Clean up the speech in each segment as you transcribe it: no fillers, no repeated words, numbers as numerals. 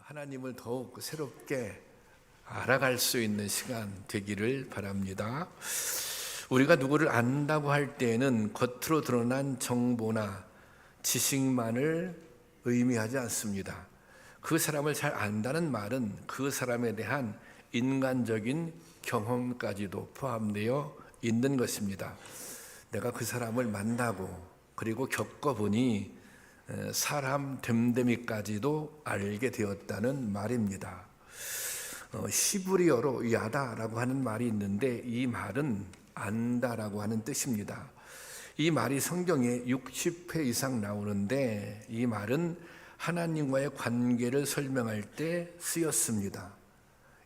하나님을 더욱 새롭게 알아갈 수 있는 시간 되기를 바랍니다. 우리가 누구를 안다고 할 때에는 겉으로 드러난 정보나 지식만을 의미하지 않습니다. 그 사람을 잘 안다는 말은 그 사람에 대한 인간적인 경험까지도 포함되어 있는 것입니다. 내가 그 사람을 만나고 그리고 겪어보니 사람 됨됨이까지도 알게 되었다는 말입니다. 히브리어로 야다라고 하는 말이 있는데 이 말은 안다라고 하는 뜻입니다. 이 말이 성경에 60회 이상 나오는데 이 말은 하나님과의 관계를 설명할 때 쓰였습니다.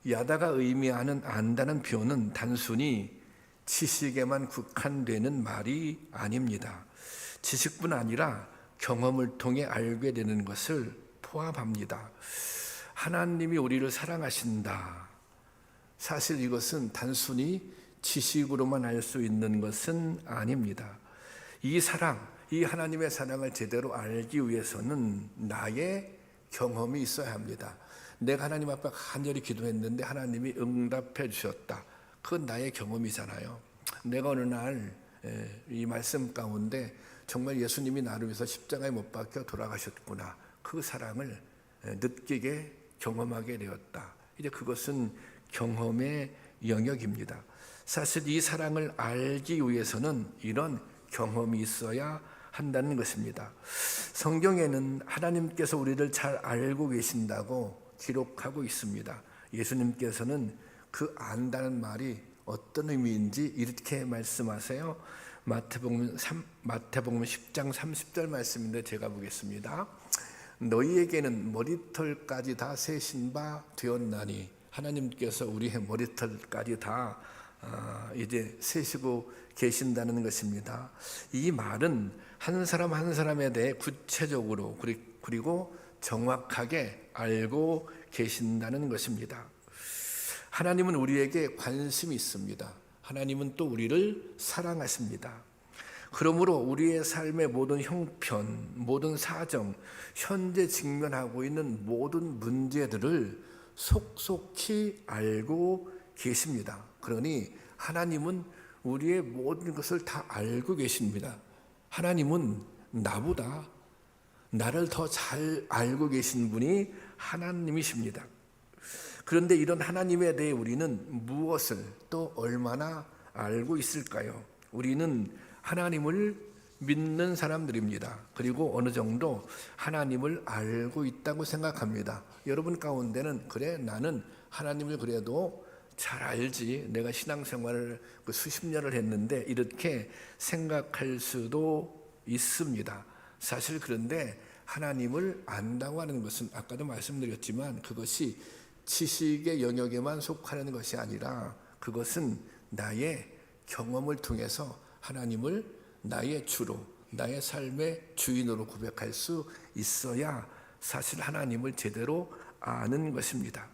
야다가 의미하는 안다는 표현은 단순히 지식에만 국한되는 말이 아닙니다. 지식뿐 아니라 경험을 통해 알게 되는 것을 포함합니다. 하나님이 우리를 사랑하신다. 사실 이것은 단순히 지식으로만 알 수 있는 것은 아닙니다. 이 사랑, 이 하나님의 사랑을 제대로 알기 위해서는 나의 경험이 있어야 합니다. 내가 하나님 앞에 간절히 기도했는데 하나님이 응답해 주셨다. 그건 나의 경험이잖아요. 내가 어느 날 이 말씀 가운데 정말 예수님이 나를 위해서 십자가에 못 박혀 돌아가셨구나. 그 사랑을 느끼게 경험하게 되었다. 이제 그것은 경험의 영역입니다. 사실 이 사랑을 알기 위해서는 이런 경험이 있어야 한다는 것입니다. 성경에는 하나님께서 우리를 잘 알고 계신다고 기록하고 있습니다. 예수님께서는 그 안다는 말이 어떤 의미인지 이렇게 말씀하세요. 마태복음 10장 30절 말씀인데 제가 보겠습니다. 너희에게는 머리털까지 다 세신 바 되었나니 하나님께서 우리의 머리털까지 다 이제 세시고 계신다는 것입니다. 이 말은 한 사람 한 사람에 대해 구체적으로 그리고 정확하게 알고 계신다는 것입니다. 하나님은 우리에게 관심이 있습니다. 하나님은 또 우리를 사랑하십니다. 그러므로 우리의 삶의 모든 형편, 모든 사정, 현재 직면하고 있는 모든 문제들을 속속히 알고 계십니다. 그러니 하나님은 우리의 모든 것을 다 알고 계십니다. 하나님은 나보다 나를 더 잘 알고 계신 분이 하나님이십니다. 그런데 이런 하나님에 대해 우리는 무엇을 또 얼마나 알고 있을까요? 우리는 하나님을 믿는 사람들입니다. 그리고 어느 정도 하나님을 알고 있다고 생각합니다. 여러분 가운데는 그래 나는 하나님을 그래도 잘 알지. 내가 신앙생활을 수십 년을 했는데 이렇게 생각할 수도 있습니다. 사실 그런데 하나님을 안다고 하는 것은 아까도 말씀드렸지만 그것이 지식의 영역에만 속하는 것이 아니라 그것은 나의 경험을 통해서 하나님을 나의 주로, 나의 삶의 주인으로 고백할 수 있어야 사실 하나님을 제대로 아는 것입니다.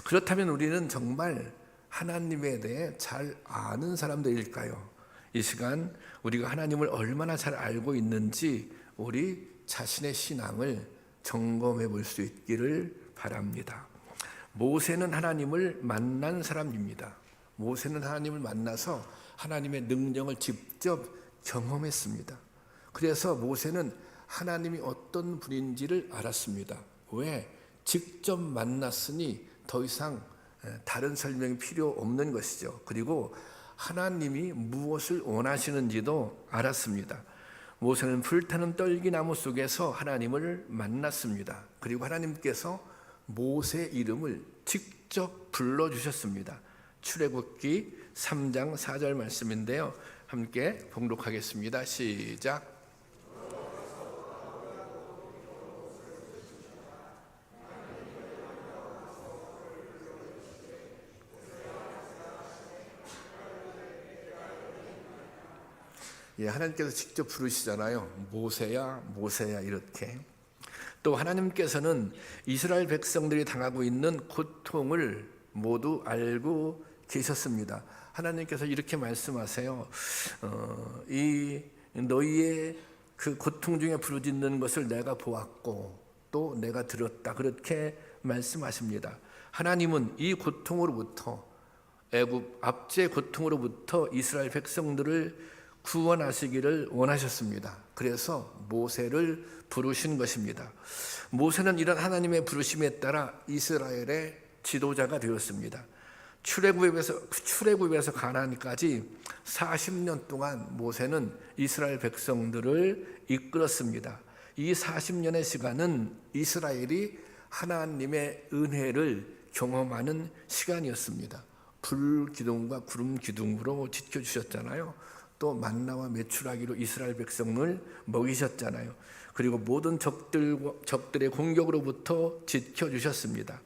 그렇다면 우리는 정말 하나님에 대해 잘 아는 사람들일까요? 이 시간 우리가 하나님을 얼마나 잘 알고 있는지 우리 자신의 신앙을 점검해 볼 수 있기를 바랍니다. 모세는 하나님을 만난 사람입니다. 모세는 하나님을 만나서 하나님의 능력을 직접 경험했습니다. 그래서 모세는 하나님이 어떤 분인지를 알았습니다. 왜? 직접 만났으니 더 이상 다른 설명이 필요 없는 것이죠. 그리고 하나님이 무엇을 원하시는지도 알았습니다. 모세는 불타는 떨기나무 속에서 하나님을 만났습니다. 그리고 하나님께서 모세 이름을 직접 불러주셨습니다. 출애굽기 3장 4절 말씀인데요. 함께 봉독하겠습니다. 시작. 하나님께서 직접 부르시잖아요. 모세야 모세야 이렇게. 또 하나님께서는 이스라엘 백성들이 당하고 있는 고통을 모두 알고 계셨습니다. 하나님께서 이렇게 말씀하세요. 이 너희의 그 고통 중에 부르짖는 것을 내가 보았고 또 내가 들었다. 그렇게 말씀하십니다. 하나님은 이 고통으로부터, 애굽 압제 고통으로부터 이스라엘 백성들을 구원하시기를 원하셨습니다. 그래서 모세를 부르신 것입니다. 모세는 이런 하나님의 부르심에 따라 이스라엘의 지도자가 되었습니다. 출애굽에서 가나안까지 40년 동안 모세는 이스라엘 백성들을 이끌었습니다. 이 40년의 시간은 이스라엘이 하나님의 은혜를 경험하는 시간이었습니다. 불 기둥과 구름 기둥으로 지켜주셨잖아요. 또 만나와 메추라기로 이스라엘 백성을 먹이셨잖아요. 그리고 모든 적들의 공격으로부터 지켜주셨습니다.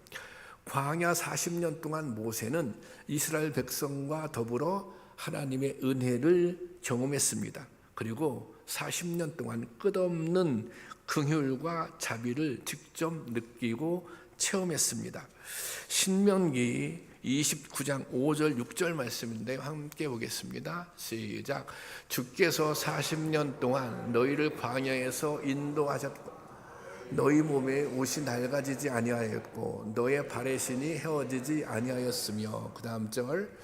광야 40년 동안 모세는 이스라엘 백성과 더불어 하나님의 은혜를 경험했습니다. 그리고 40년 동안 끝없는 긍휼과 자비를 직접 느끼고 체험했습니다. 신명기 29장 5절 6절 말씀인데 함께 보겠습니다. 시작. 주께서 40년 동안 너희를 광야에서 인도하셨고 너희 몸에 옷이 낡아지지 아니하였고 너의 발의 신이 헤어지지 아니하였으며, 그 다음 절,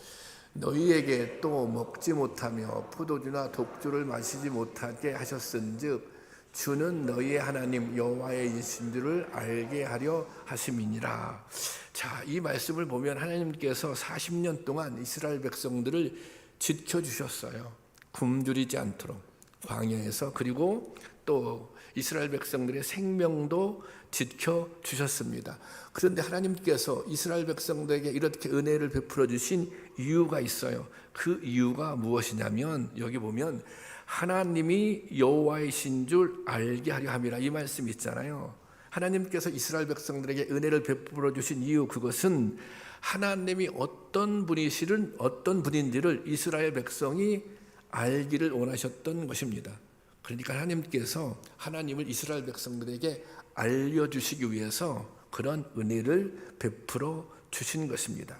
너희에게 또 먹지 못하며 포도주나 독주를 마시지 못하게 하셨은즉 주는 너희의 하나님 여호와의 이신 줄을 알게 하려 하심이니라. 자, 이 말씀을 보면 하나님께서 40년 동안 이스라엘 백성들을 지켜주셨어요. 굶주리지 않도록 광야에서. 그리고 또 이스라엘 백성들의 생명도 지켜주셨습니다. 그런데 하나님께서 이스라엘 백성들에게 이렇게 은혜를 베풀어 주신 이유가 있어요. 그 이유가 무엇이냐면 여기 보면 하나님이 여호와이신 줄 알게 하려 함이라, 이 말씀 있잖아요. 하나님께서 이스라엘 백성들에게 은혜를 베풀어 주신 이유, 그것은 하나님이 어떤 분인지를 이스라엘 백성이 알기를 원하셨던 것입니다. 그러니까 하나님께서 하나님을 이스라엘 백성들에게 알려주시기 위해서 그런 은혜를 베풀어 주신 것입니다.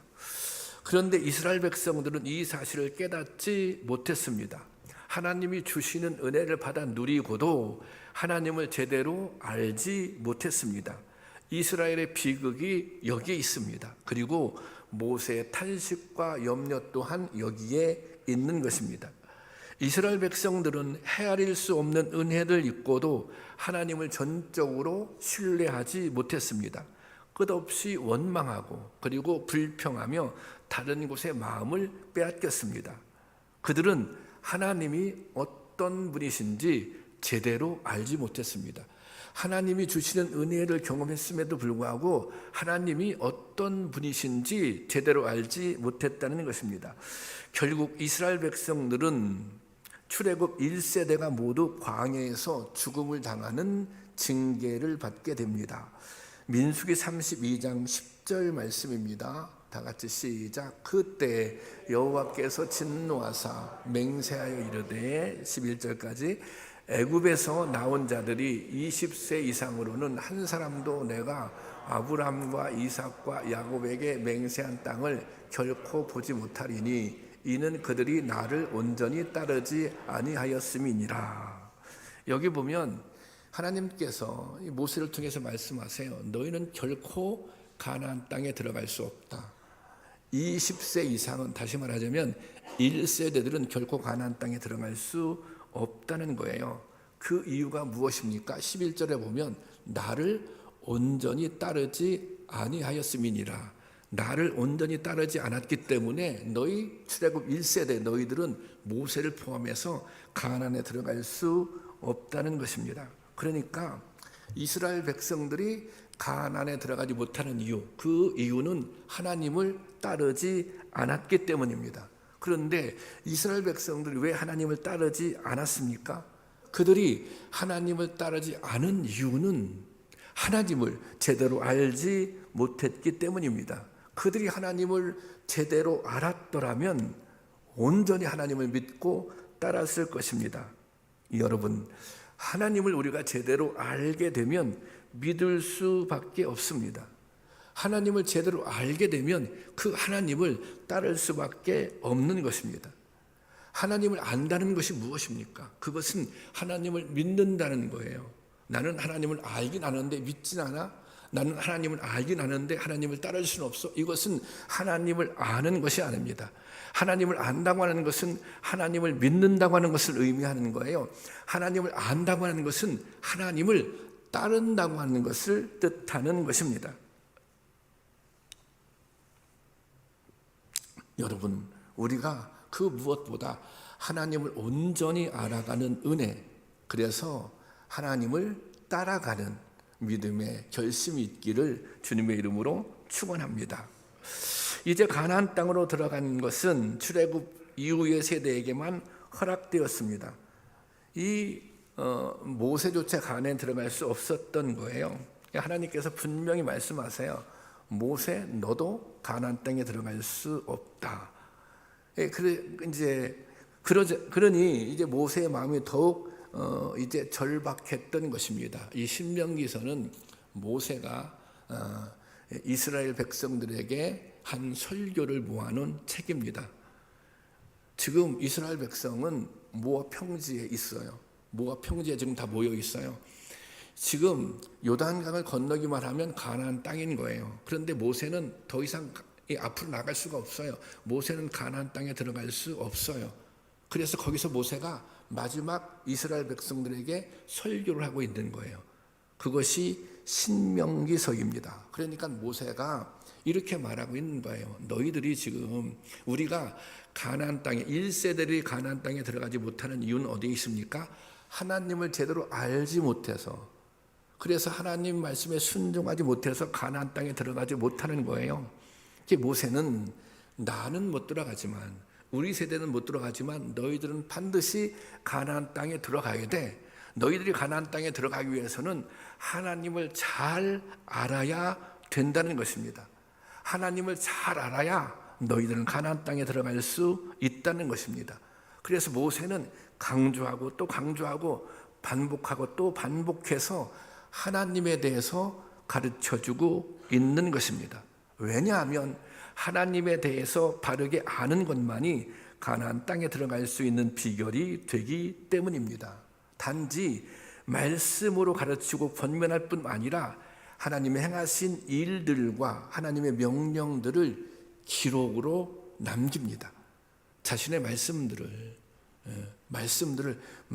그런데 이스라엘 백성들은 이 사실을 깨닫지 못했습니다. 하나님이 주시는 은혜를 받아 누리고도 하나님을 제대로 알지 못했습니다. 이스라엘의 비극이 여기에 있습니다. 그리고 모세의 탄식과 염려 또한 여기에 있는 것입니다. 이스라엘 백성들은 헤아릴 수 없는 은혜를 입고도 하나님을 전적으로 신뢰하지 못했습니다. 끝없이 원망하고 그리고 불평하며 다른 곳에 마음을 빼앗겼습니다. 그들은 하나님이 어떤 분이신지 제대로 알지 못했습니다. 하나님이 주시는 은혜를 경험했음에도 불구하고 하나님이 어떤 분이신지 제대로 알지 못했다는 것입니다. 결국 이스라엘 백성들은 출애굽 1세대가 모두 광야에서 죽음을 당하는 징계를 받게 됩니다. 민수기 32장 10절 말씀입니다. 다 같이 시작. 그때 여호와께서 진노하사 맹세하여 이르되, 11절까지, 애굽에서 나온 자들이 20세 이상으로는 한 사람도 내가 아브람과 이삭과 야곱에게 맹세한 땅을 결코 보지 못하리니 이는 그들이 나를 온전히 따르지 아니하였음이니라. 여기 보면 하나님께서 모세를 통해서 말씀하세요. 너희는 결코 가나안 땅에 들어갈 수 없다. 20세 이상은, 다시 말하자면 1세대들은 결코 가나안 땅에 들어갈 수 없다는 거예요. 그 이유가 무엇입니까? 11절에 보면 나를 온전히 따르지 아니하였음이니라. 나를 온전히 따르지 않았기 때문에 너희 출애굽 1세대 너희들은 모세를 포함해서 가나안에 들어갈 수 없다는 것입니다. 그러니까 이스라엘 백성들이 가나안에 들어가지 못하는 이유, 그 이유는 하나님을 따르지 않았기 때문입니다. 그런데 이스라엘 백성들이 왜 하나님을 따르지 않았습니까? 그들이 하나님을 따르지 않은 이유는 하나님을 제대로 알지 못했기 때문입니다. 그들이 하나님을 제대로 알았더라면 온전히 하나님을 믿고 따랐을 것입니다. 여러분, 하나님을 우리가 제대로 알게 되면 믿을 수밖에 없습니다. 하나님을 제대로 알게 되면 그 하나님을 따를 수밖에 없는 것입니다. 하나님을 안다는 것이 무엇입니까? 그것은 하나님을 믿는다는 거예요. 나는 하나님을 알긴 아는데 믿진 않아. 나는 하나님을 알긴 아는데 하나님을 따를 수는 없어. 이것은 하나님을 아는 것이 아닙니다. 하나님을 안다고 하는 것은 하나님을 믿는다고 하는 것을 의미하는 거예요. 하나님을 안다고 하는 것은 하나님을 따른다고 하는 것을 뜻하는 것입니다. 여러분, 우리가 그 무엇보다 하나님을 온전히 알아가는 은혜, 그래서 하나님을 따라가는 믿음의 결심이 있기를 주님의 이름으로 축원합니다. 이제 가나안 땅으로 들어간 것은 출애굽 이후의 세대에게만 허락되었습니다. 이 모세조차 가나안에 들어갈 수 없었던 거예요. 하나님께서 분명히 말씀하세요. 모세, 너도 가나안 땅에 들어갈 수 없다. 그러니 이제 모세의 마음이 더욱 이제 절박했던 것입니다. 이 신명기서는 모세가 이스라엘 백성들에게 한 설교를 모아놓은 책입니다. 지금 이스라엘 백성은 모압 평지에 있어요. 모압 평지에 지금 다 모여 있어요. 지금 요단강을 건너기만 하면 가나안 땅인 거예요. 그런데 모세는 더 이상 앞으로 나갈 수가 없어요. 모세는 가나안 땅에 들어갈 수 없어요. 그래서 거기서 모세가 마지막 이스라엘 백성들에게 설교를 하고 있는 거예요. 그것이 신명기서입니다. 그러니까 모세가 이렇게 말하고 있는 거예요. 너희들이 지금 우리가 가나안 땅에 1세대들이 가나안 땅에 들어가지 못하는 이유는 어디에 있습니까? 하나님을 제대로 알지 못해서, 그래서 하나님 말씀에 순종하지 못해서 가나안 땅에 들어가지 못하는 거예요. 모세는 나는 못 들어가지만, 우리 세대는 못 들어가지만 너희들은 반드시 가나안 땅에 들어가야 돼. 너희들이 가나안 땅에 들어가기 위해서는 하나님을 잘 알아야 된다는 것입니다. 하나님을 잘 알아야 너희들은 가나안 땅에 들어갈 수 있다는 것입니다. 그래서 모세는 강조하고 또 강조하고 반복하고 또 반복해서 하나님에 대해서 가르쳐주고 있는 것입니다. 왜냐하면 하나님에 대해서 바르게 아는 것만이 가나안 땅에 들어갈 수 있는 비결이 되기 때문입니다. 단지 말씀으로 가르치고 권면할 뿐 아니라 하나님의 행하신 일들과 하나님의 명령들을 기록으로 남깁니다. 자신의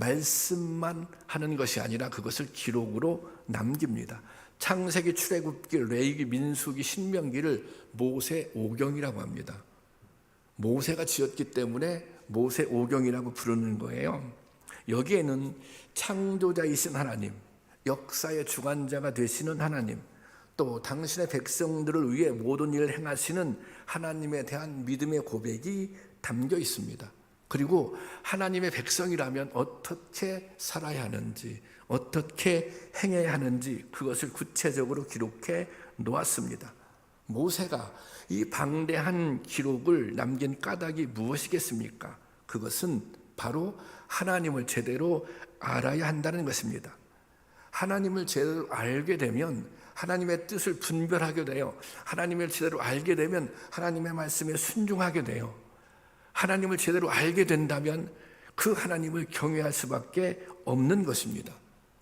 말씀만 하는 것이 아니라 그것을 기록으로 남깁니다. 창세기, 출애굽기, 레위기, 민수기, 신명기를 모세 오경이라고 합니다. 모세가 지었기 때문에 모세 오경이라고 부르는 거예요. 여기에는 창조자이신 하나님, 역사의 주관자가 되시는 하나님, 또 당신의 백성들을 위해 모든 일을 행하시는 하나님에 대한 믿음의 고백이 담겨 있습니다. 그리고 하나님의 백성이라면 어떻게 살아야 하는지, 어떻게 행해야 하는지 그것을 구체적으로 기록해 놓았습니다. 모세가 이 방대한 기록을 남긴 까닭이 무엇이겠습니까? 그것은 바로 하나님을 제대로 알아야 한다는 것입니다. 하나님을 제대로 알게 되면 하나님의 뜻을 분별하게 돼요. 하나님을 제대로 알게 되면 하나님의 말씀에 순종하게 돼요. 하나님을 제대로 알게 된다면 그 하나님을 경외할 수밖에 없는 것입니다.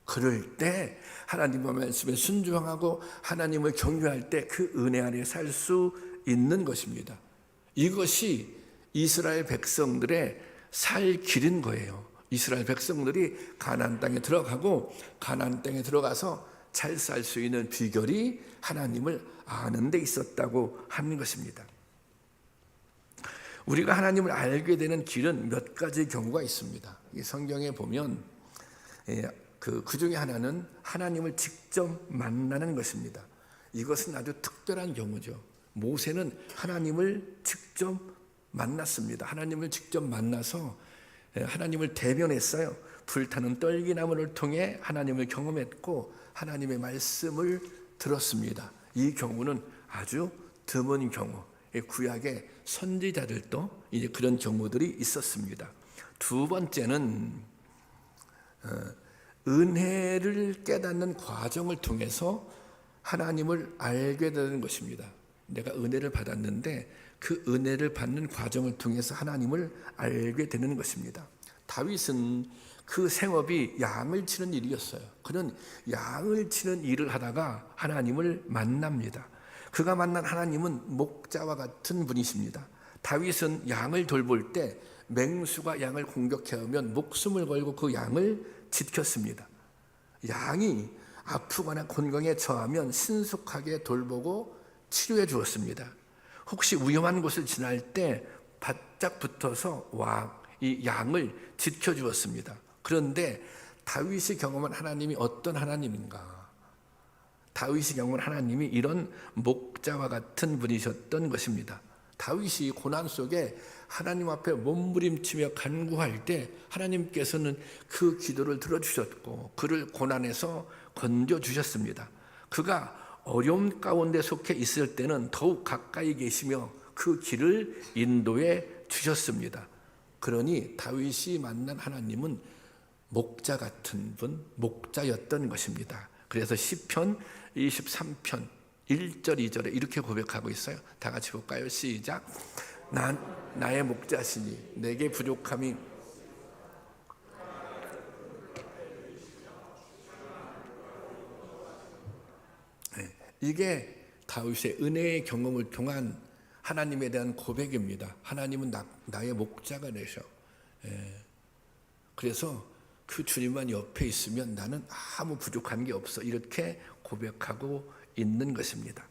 그럴 때 하나님의 말씀에 순종하고 하나님을 경외할 때 그 은혜 안에 살 수 있는 것입니다. 이것이 이스라엘 백성들의 살 길인 거예요. 이스라엘 백성들이 가나안 땅에 들어가고 가나안 땅에 들어가서 잘 살 수 있는 비결이 하나님을 아는 데 있었다고 하는 것입니다. 우리가 하나님을 알게 되는 길은 몇 가지 경우가 있습니다. 이 성경에 보면 그 중에 하나는 하나님을 직접 만나는 것입니다. 이것은 아주 특별한 경우죠. 모세는 하나님을 직접 만났습니다. 하나님을 직접 만나서 하나님을 대면했어요. 불타는 떨기나무를 통해 하나님을 경험했고 하나님의 말씀을 들었습니다. 이 경우는 아주 드문 경우. 구약의 선지자들도 이제 그런 경우들이 있었습니다. 두 번째는 은혜를 깨닫는 과정을 통해서 하나님을 알게 되는 것입니다. 내가 은혜를 받았는데 그 은혜를 받는 과정을 통해서 하나님을 알게 되는 것입니다. 다윗은 그 생업이 양을 치는 일이었어요. 그는 양을 치는 일을 하다가 하나님을 만납니다. 그가 만난 하나님은 목자와 같은 분이십니다. 다윗은 양을 돌볼 때 맹수가 양을 공격해오면 목숨을 걸고 그 양을 지켰습니다. 양이 아프거나 곤경에 처하면 신속하게 돌보고 치료해 주었습니다. 혹시 위험한 곳을 지날 때 바짝 붙어서 이 양을 지켜주었습니다. 그런데 다윗이 경험한 하나님이 어떤 하나님인가? 다윗이 경험한 하나님이 이런 목자와 같은 분이셨던 것입니다. 다윗이 고난 속에 하나님 앞에 몸부림치며 간구할 때 하나님께서는 그 기도를 들어주셨고 그를 고난에서 건져주셨습니다. 그가 어려움 가운데 속해 있을 때는 더욱 가까이 계시며 그 길을 인도해 주셨습니다. 그러니 다윗이 만난 하나님은 목자 같은 분, 목자였던 것입니다. 그래서 시편 23편 1절 2절에 이렇게 고백하고 있어요. 다 같이 볼까요? 시작. 나의 목자시니 내게 부족함이 이게 다윗의 은혜의 경험을 통한 하나님에 대한 고백입니다. 하나님은 나의 목자가 되셔. 그래서 그 주님만 옆에 있으면 나는 아무 부족한 게 없어. 이렇게 고백하고 있는 것입니다.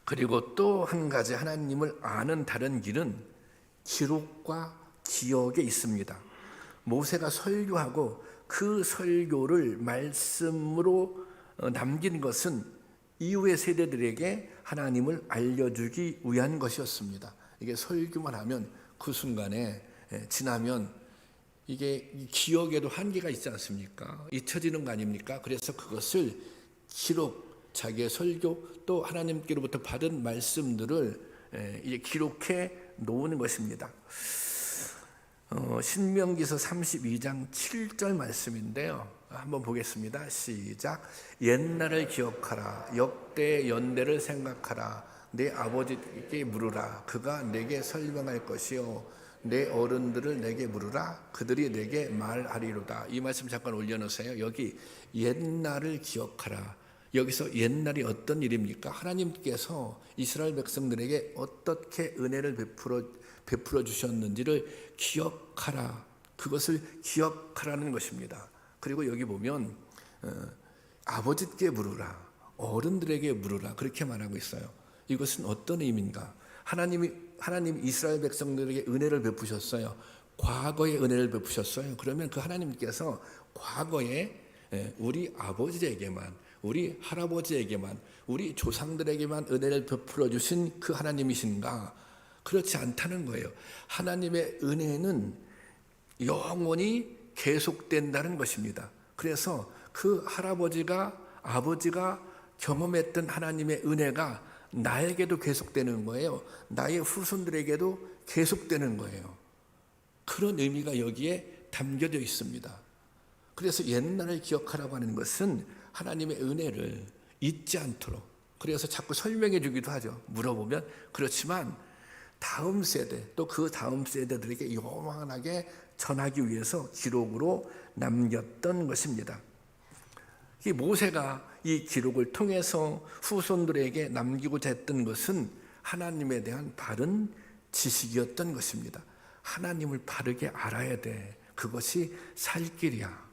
그리고 또 한 가지 하나님을 아는 다른 길은 기록과 기억에 있습니다. 모세가 설교하고 그 설교를 말씀으로 남긴 것은 이후의 세대들에게 하나님을 알려주기 위한 것이었습니다. 이게 설교만 하면 그 순간에 지나면 이게 기억에도 한계가 있지 않습니까? 잊혀지는 거 아닙니까? 그래서 그것을 자기의 설교 또 하나님께로부터 받은 말씀들을 이제 기록해 놓는 것입니다. 신명기서 32장 7절 말씀인데요. 한번 보겠습니다. 시작. 옛날을 기억하라. 역대의 연대를 생각하라. 내 아버지께 물으라. 그가 내게 설명할 것이요. 내 어른들을 내게 물으라. 그들이 내게 말하리로다. 이 말씀 잠깐 올려놓으세요. 여기 옛날을 기억하라. 여기서 옛날이 어떤 일입니까? 하나님께서 이스라엘 백성들에게 어떻게 은혜를 베풀어 주셨는지를 기억하라. 그것을 기억하라는 것입니다. 그리고 여기 보면 아버지께 물으라, 어른들에게 물으라 그렇게 말하고 있어요. 이것은 어떤 의미인가? 하나님이 이스라엘 백성들에게 은혜를 베푸셨어요. 과거에 은혜를 베푸셨어요. 그러면 그 하나님께서 과거에 우리 아버지에게만, 우리 할아버지에게만, 우리 조상들에게만 은혜를 베풀어 주신 그 하나님이신가? 그렇지 않다는 거예요. 하나님의 은혜는 영원히 계속된다는 것입니다. 그래서 그 아버지가 경험했던 하나님의 은혜가 나에게도 계속되는 거예요. 나의 후손들에게도 계속되는 거예요. 그런 의미가 여기에 담겨져 있습니다. 그래서 옛날을 기억하라고 하는 것은 하나님의 은혜를 잊지 않도록, 그래서 자꾸 설명해 주기도 하죠. 물어보면. 그렇지만 다음 세대 또 그 다음 세대들에게 영원하게 전하기 위해서 기록으로 남겼던 것입니다. 이 모세가 이 기록을 통해서 후손들에게 남기고자 했던 것은 하나님에 대한 바른 지식이었던 것입니다. 하나님을 바르게 알아야 돼. 그것이 살 길이야.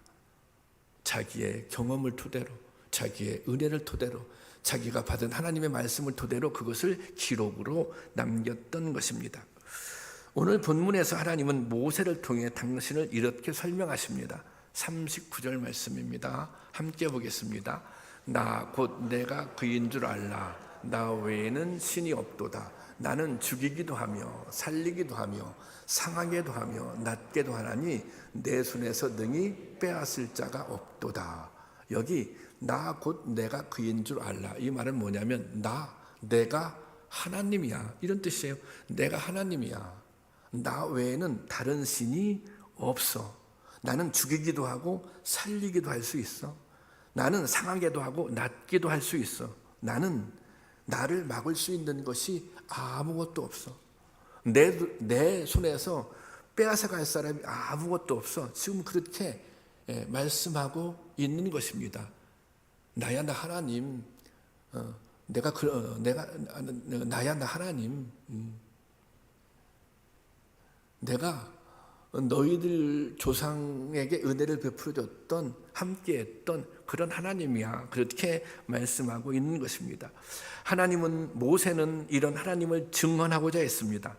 자기의 경험을 토대로, 자기의 은혜를 토대로, 자기가 받은 하나님의 말씀을 토대로 그것을 기록으로 남겼던 것입니다. 오늘 본문에서 하나님은 모세를 통해 당신을 이렇게 설명하십니다. 39절 말씀입니다. 함께 보겠습니다. 나 곧 내가 그인 줄 알라. 나 외에는 신이 없도다. 나는 죽이기도 하며 살리기도 하며 상하게도 하며 낫게도 하나니 내 손에서 능히 빼앗을 자가 없도다. 여기 나 곧 내가 그인 줄 알라. 이 말은 뭐냐면 내가 하나님이야. 이런 뜻이에요. 내가 하나님이야. 나 외에는 다른 신이 없어. 나는 죽이기도 하고 살리기도 할 수 있어. 나는 상하게도 하고 낫기도 할 수 있어. 나를 막을 수 있는 것이 아무것도 없어. 내 손에서 빼앗아갈 사람이 아무것도 없어. 지금 그렇게 말씀하고 있는 것입니다. 나야 나 하나님, 나야 나 하나님, 내가 너희들 조상에게 은혜를 베풀어줬던 함께했던 그런 하나님이야. 그렇게 말씀하고 있는 것입니다. 모세는 이런 하나님을 증언하고자 했습니다.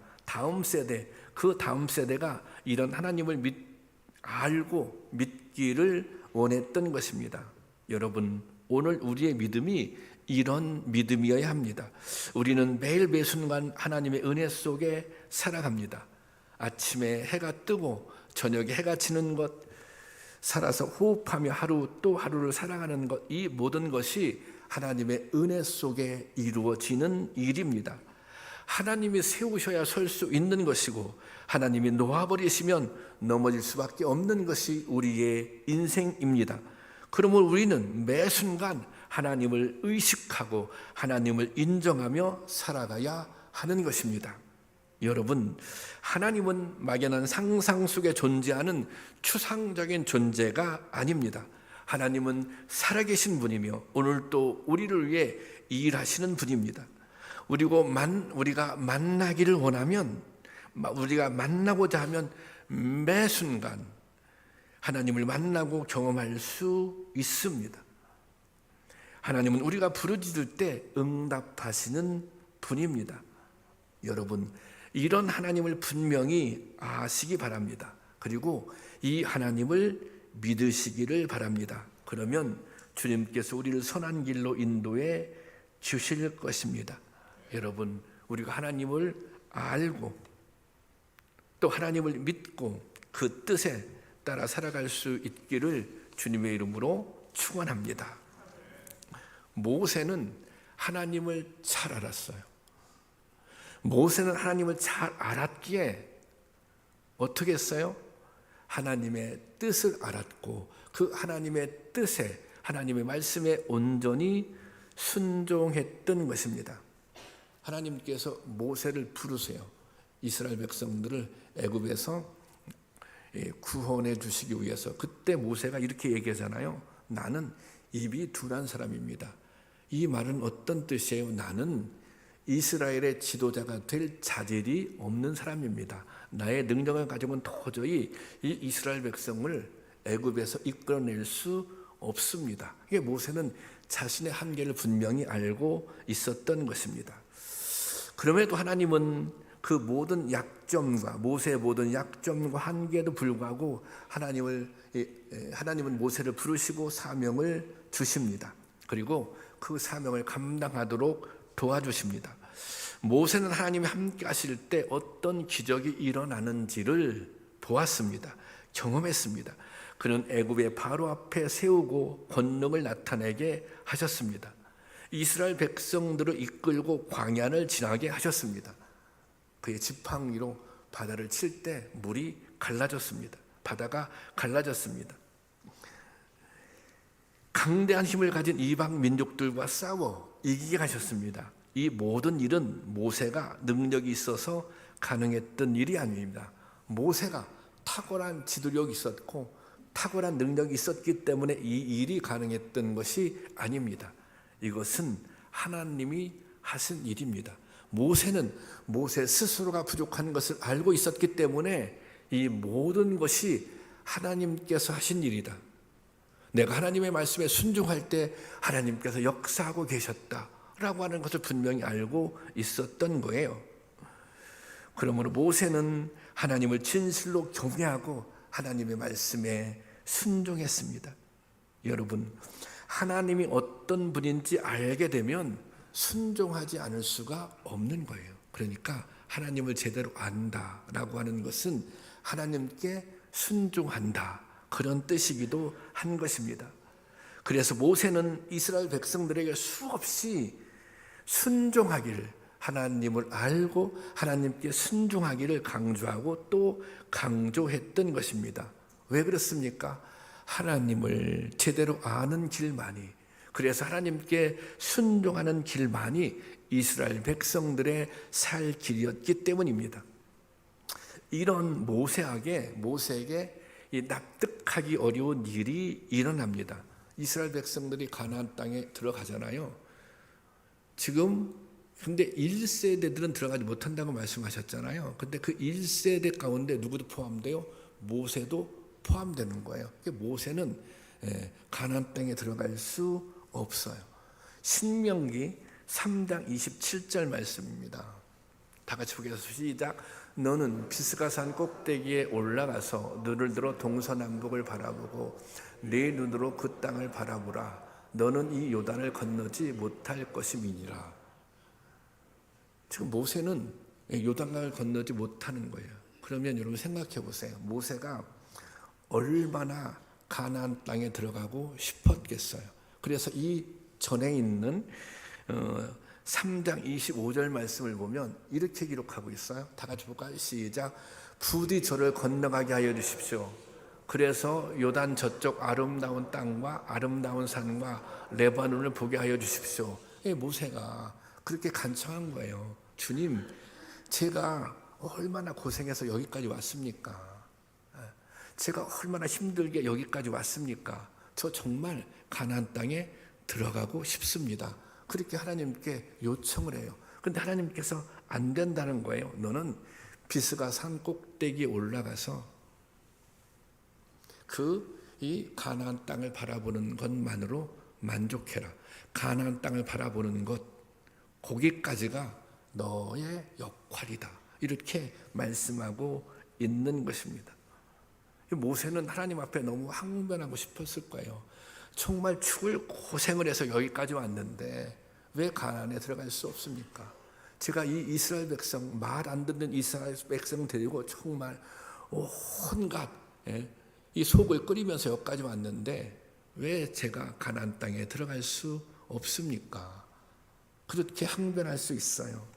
그 다음 세대가 이런 하나님을 알고 믿기를 원했던 것입니다. 여러분, 오늘 우리의 믿음이 이런 믿음이어야 합니다. 우리는 매일 매순간 하나님의 은혜 속에 살아갑니다. 아침에 해가 뜨고 저녁에 해가 지는 것, 살아서 호흡하며 하루 또 하루를 살아가는 것, 이 모든 것이 하나님의 은혜 속에 이루어지는 일입니다. 하나님이 세우셔야 설 수 있는 것이고 하나님이 놓아버리시면 넘어질 수밖에 없는 것이 우리의 인생입니다. 그러므로 우리는 매 순간 하나님을 의식하고 하나님을 인정하며 살아가야 하는 것입니다. 여러분, 하나님은 막연한 상상 속에 존재하는 추상적인 존재가 아닙니다. 하나님은 살아계신 분이며 오늘도 우리를 위해 일하시는 분입니다. 우리가 만나기를 원하면, 우리가 만나고자 하면 매 순간 하나님을 만나고 경험할 수 있습니다. 하나님은 우리가 부르짖을 때 응답하시는 분입니다. 여러분, 이런 하나님을 분명히 아시기 바랍니다. 그리고 이 하나님을 믿으시기를 바랍니다. 그러면 주님께서 우리를 선한 길로 인도해 주실 것입니다. 여러분, 우리가 하나님을 알고 또 하나님을 믿고 그 뜻에 따라 살아갈 수 있기를 주님의 이름으로 축원합니다. 모세는 하나님을 잘 알았어요. 모세는 하나님을 잘 알았기에 어떻게 했어요? 하나님의 뜻을 알았고 그 하나님의 뜻에, 하나님의 말씀에 온전히 순종했던 것입니다. 하나님께서 모세를 부르세요. 이스라엘 백성들을 애굽에서 구원해 주시기 위해서. 그때 모세가 이렇게 얘기하잖아요. 나는 입이 둔한 사람입니다. 이 말은 어떤 뜻이에요? 나는 이스라엘의 지도자가 될 자질이 없는 사람입니다. 나의 능력을 가지고는 도저히 이 이스라엘 백성을 애굽에서 이끌어낼 수 없습니다. 이게 모세는 자신의 한계를 분명히 알고 있었던 것입니다. 그럼에도 하나님은 그 모든 약점과 모세의 모든 약점과 한계에도 불구하고 하나님은 모세를 부르시고 사명을 주십니다. 그리고 그 사명을 감당하도록 도와주십니다. 모세는 하나님이 함께 하실 때 어떤 기적이 일어나는지를 보았습니다. 경험했습니다. 그는 애굽의 바로 앞에 세우고 권능을 나타내게 하셨습니다. 이스라엘 백성들을 이끌고 광야를 지나게 하셨습니다. 그의 지팡이로 바다를 칠 때 물이 갈라졌습니다. 바다가 갈라졌습니다. 강대한 힘을 가진 이방 민족들과 싸워 이기게 하셨습니다. 이 모든 일은 모세가 능력이 있어서 가능했던 일이 아닙니다. 모세가 탁월한 지도력이 있었고 탁월한 능력이 있었기 때문에 이 일이 가능했던 것이 아닙니다. 이것은 하나님이 하신 일입니다. 모세는 모세 스스로가 부족한 것을 알고 있었기 때문에 이 모든 것이 하나님께서 하신 일이다. 내가 하나님의 말씀에 순종할 때 하나님께서 역사하고 계셨다라고 하는 것을 분명히 알고 있었던 거예요. 그러므로 모세는 하나님을 진실로 경외하고 하나님의 말씀에 순종했습니다. 여러분, 하나님이 어떤 분인지 알게 되면 순종하지 않을 수가 없는 거예요. 그러니까 하나님을 제대로 안다라고 하는 것은 하나님께 순종한다, 그런 뜻이기도 한 것입니다. 그래서 모세는 이스라엘 백성들에게 수없이 순종하기를, 하나님을 알고 하나님께 순종하기를 강조하고 또 강조했던 것입니다. 왜 그렇습니까? 하나님을 제대로 아는 길만이, 그래서 하나님께 순종하는 길만이 이스라엘 백성들의 살 길이었기 때문입니다. 이런 모세에게 이 납득하기 어려운 일이 일어납니다. 이스라엘 백성들이 가나안 땅에 들어가잖아요. 지금 근데 1세대들은 들어가지 못한다고 말씀하셨잖아요. 근데 그 1세대 가운데 누구도 포함돼요? 모세도 포함되는 거예요. 모세는 가나안 땅에 들어갈 수 없어요. 신명기 3장 27절 말씀입니다. 다 같이 보겠습니다. 시작. 너는 비스가산 꼭대기에 올라가서 눈을 들어 동서남북을 바라보고 네 눈으로 그 땅을 바라보라. 너는 이 요단을 건너지 못할 것임이니라. 지금 모세는 요단강을 건너지 못하는 거예요. 그러면 여러분 생각해 보세요. 모세가 얼마나 가나안 땅에 들어가고 싶었겠어요. 그래서 이 전에 있는 3장 25절 말씀을 보면 이렇게 기록하고 있어요. 다 같이 볼까요? 시작. 부디 저를 건너가게 하여 주십시오. 그래서 요단 저쪽 아름다운 땅과 아름다운 산과 레바논을 보게 하여 주십시오. 모세가 그렇게 간청한 거예요. 주님, 제가 얼마나 고생해서 여기까지 왔습니까? 제가 얼마나 힘들게 여기까지 왔습니까? 저 정말 가나안 땅에 들어가고 싶습니다. 그렇게 하나님께 요청을 해요. 그런데 하나님께서 안 된다는 거예요. 너는 비스가 산 꼭대기에 올라가서 이 가나안 땅을 바라보는 것만으로 만족해라. 가나안 땅을 바라보는 것, 거기까지가 너의 역할이다. 이렇게 말씀하고 있는 것입니다. 모세는 하나님 앞에 너무 항변하고 싶었을 거예요. 정말 죽을 고생을 해서 여기까지 왔는데 왜 가나안에 들어갈 수 없습니까? 제가 이 이스라엘 백성, 말 안 듣는 이스라엘 백성 데리고 정말 온갖 이 속을 끓이면서 여기까지 왔는데 왜 제가 가나안 땅에 들어갈 수 없습니까? 그렇게 항변할 수 있어요.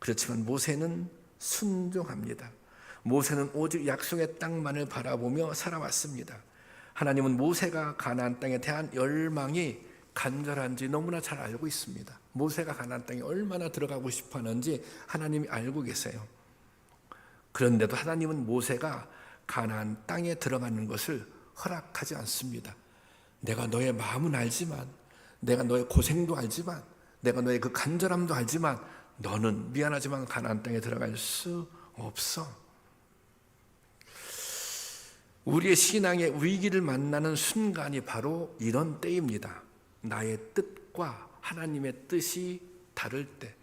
그렇지만 모세는 순종합니다. 모세는 오직 약속의 땅만을 바라보며 살아왔습니다. 하나님은 모세가 가나안 땅에 대한 열망이 간절한지 너무나 잘 알고 있습니다. 모세가 가나안 땅에 얼마나 들어가고 싶어 하는지 하나님이 알고 계세요. 그런데도 하나님은 모세가 가나안 땅에 들어가는 것을 허락하지 않습니다. 내가 너의 마음은 알지만, 내가 너의 고생도 알지만, 내가 너의 그 간절함도 알지만 너는 미안하지만 가나안 땅에 들어갈 수 없어. 우리의 신앙의 위기를 만나는 순간이 바로 이런 때입니다. 나의 뜻과 하나님의 뜻이 다를 때,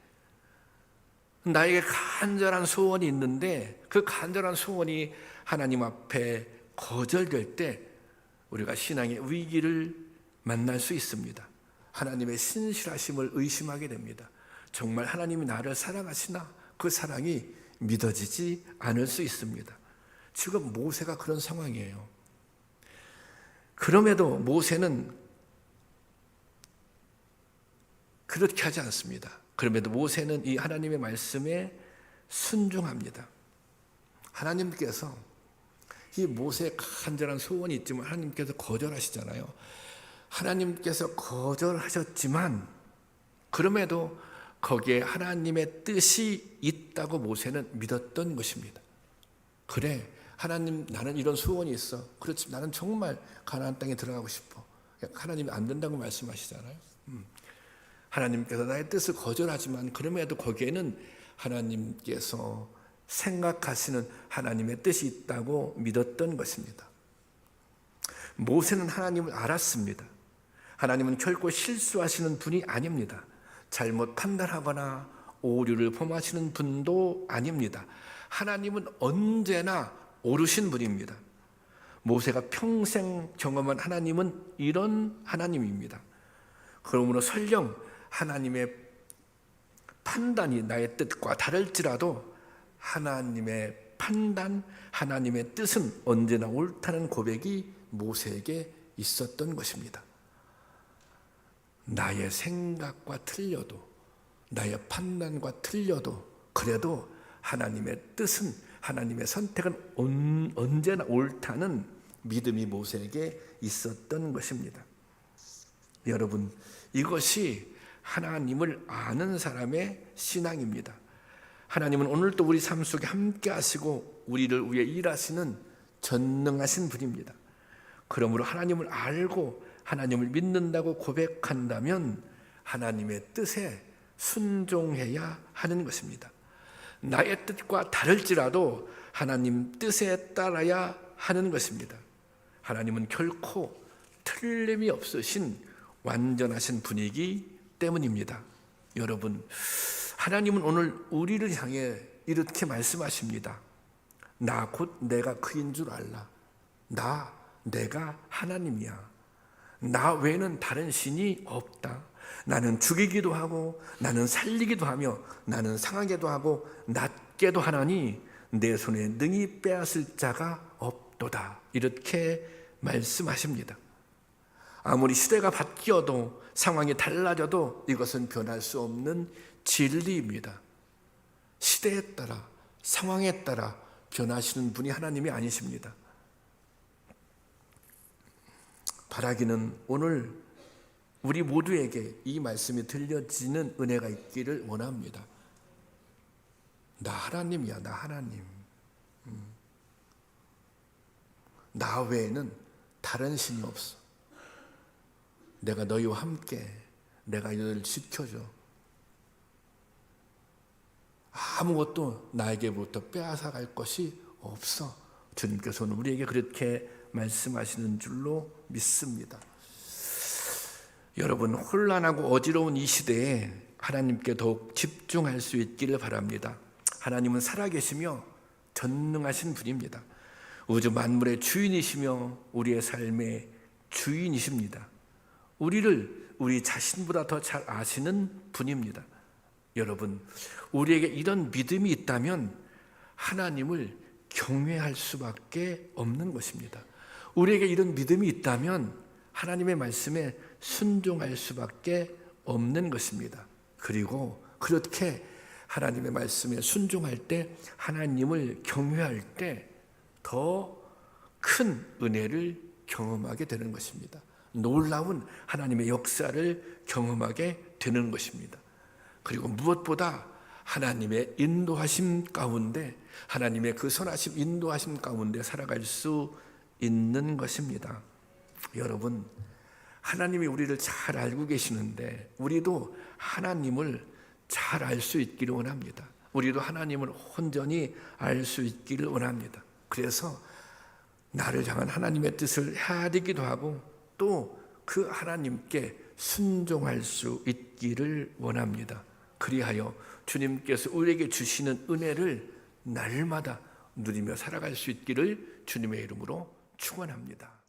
나에게 간절한 소원이 있는데 그 간절한 소원이 하나님 앞에 거절될 때 우리가 신앙의 위기를 만날 수 있습니다. 하나님의 신실하심을 의심하게 됩니다. 정말 하나님이 나를 사랑하시나? 그 사랑이 믿어지지 않을 수 있습니다. 지금 모세가 그런 상황이에요. 그럼에도 모세는 그렇게 하지 않습니다. 그럼에도 모세는 이 하나님의 말씀에 순종합니다. 하나님께서 이 모세의 간절한 소원이 있지만 하나님께서 거절하시잖아요. 하나님께서 거절하셨지만 그럼에도 거기에 하나님의 뜻이 있다고 모세는 믿었던 것입니다. 그래, 하나님, 나는 이런 소원이 있어. 그렇지만 나는 정말 가나안 땅에 들어가고 싶어. 하나님이 안 된다고 말씀하시잖아요. 하나님께서 나의 뜻을 거절하지만 그럼에도 거기에는 하나님께서 생각하시는 하나님의 뜻이 있다고 믿었던 것입니다. 모세는 하나님을 알았습니다. 하나님은 결코 실수하시는 분이 아닙니다. 잘못 판단하거나 오류를 범하시는 분도 아닙니다. 하나님은 언제나 옳으신 분입니다. 모세가 평생 경험한 하나님은 이런 하나님입니다. 그러므로 설령 하나님의 판단이 나의 뜻과 다를지라도 하나님의 판단, 하나님의 뜻은 언제나 옳다는 고백이 모세에게 있었던 것입니다. 나의 생각과 틀려도, 나의 판단과 틀려도, 그래도 하나님의 뜻은, 하나님의 선택은 언제나 옳다는 믿음이 모세에게 있었던 것입니다. 여러분, 이것이 하나님을 아는 사람의 신앙입니다. 하나님은 오늘도 우리 삶 속에 함께 하시고 우리를 위해 일하시는 전능하신 분입니다. 그러므로 하나님을 알고 하나님을 믿는다고 고백한다면 하나님의 뜻에 순종해야 하는 것입니다. 나의 뜻과 다를지라도 하나님 뜻에 따라야 하는 것입니다. 하나님은 결코 틀림이 없으신 완전하신 분이기 때문입니다. 여러분, 하나님은 오늘 우리를 향해 이렇게 말씀하십니다. 나 곧 내가 그인 줄 알라. 내가 하나님이야. 나 외에는 다른 신이 없다. 나는 죽이기도 하고 나는 살리기도 하며 나는 상하게도 하고 낫게도 하나니 내 손에 능히 빼앗을 자가 없도다. 이렇게 말씀하십니다. 아무리 시대가 바뀌어도 상황이 달라져도 이것은 변할 수 없는 진리입니다. 시대에 따라 상황에 따라 변하시는 분이 하나님이 아니십니다. 바라기는 오늘 우리 모두에게 이 말씀이 들려지는 은혜가 있기를 원합니다. 나 하나님이야, 나 하나님. 나 외에는 다른 신이 없어. 내가 너희와 함께, 내가 너희를 지켜줘. 아무것도 나에게부터 빼앗아갈 것이 없어. 주님께서는 우리에게 그렇게 말씀하시는 줄로 믿습니다. 여러분, 혼란하고 어지러운 이 시대에 하나님께 더욱 집중할 수 있기를 바랍니다. 하나님은 살아계시며 전능하신 분입니다. 우주 만물의 주인이시며 우리의 삶의 주인이십니다. 우리를 우리 자신보다 더 잘 아시는 분입니다. 여러분, 우리에게 이런 믿음이 있다면 하나님을 경외할 수밖에 없는 것입니다. 우리에게 이런 믿음이 있다면 하나님의 말씀에 순종할 수밖에 없는 것입니다. 그리고 그렇게 하나님의 말씀에 순종할 때, 하나님을 경외할 때 더 큰 은혜를 경험하게 되는 것입니다. 놀라운 하나님의 역사를 경험하게 되는 것입니다. 그리고 무엇보다 하나님의 인도하심 가운데, 하나님의 그 선하심 인도하심 가운데 살아갈 수 있는 것입니다. 여러분, 하나님이 우리를 잘 알고 계시는데 우리도 하나님을 잘 알 수 있기를 원합니다. 우리도 하나님을 온전히 알 수 있기를 원합니다. 그래서 나를 향한 하나님의 뜻을 헤아리기도 하고 또 그 하나님께 순종할 수 있기를 원합니다. 그리하여 주님께서 우리에게 주시는 은혜를 날마다 누리며 살아갈 수 있기를 주님의 이름으로 축원합니다.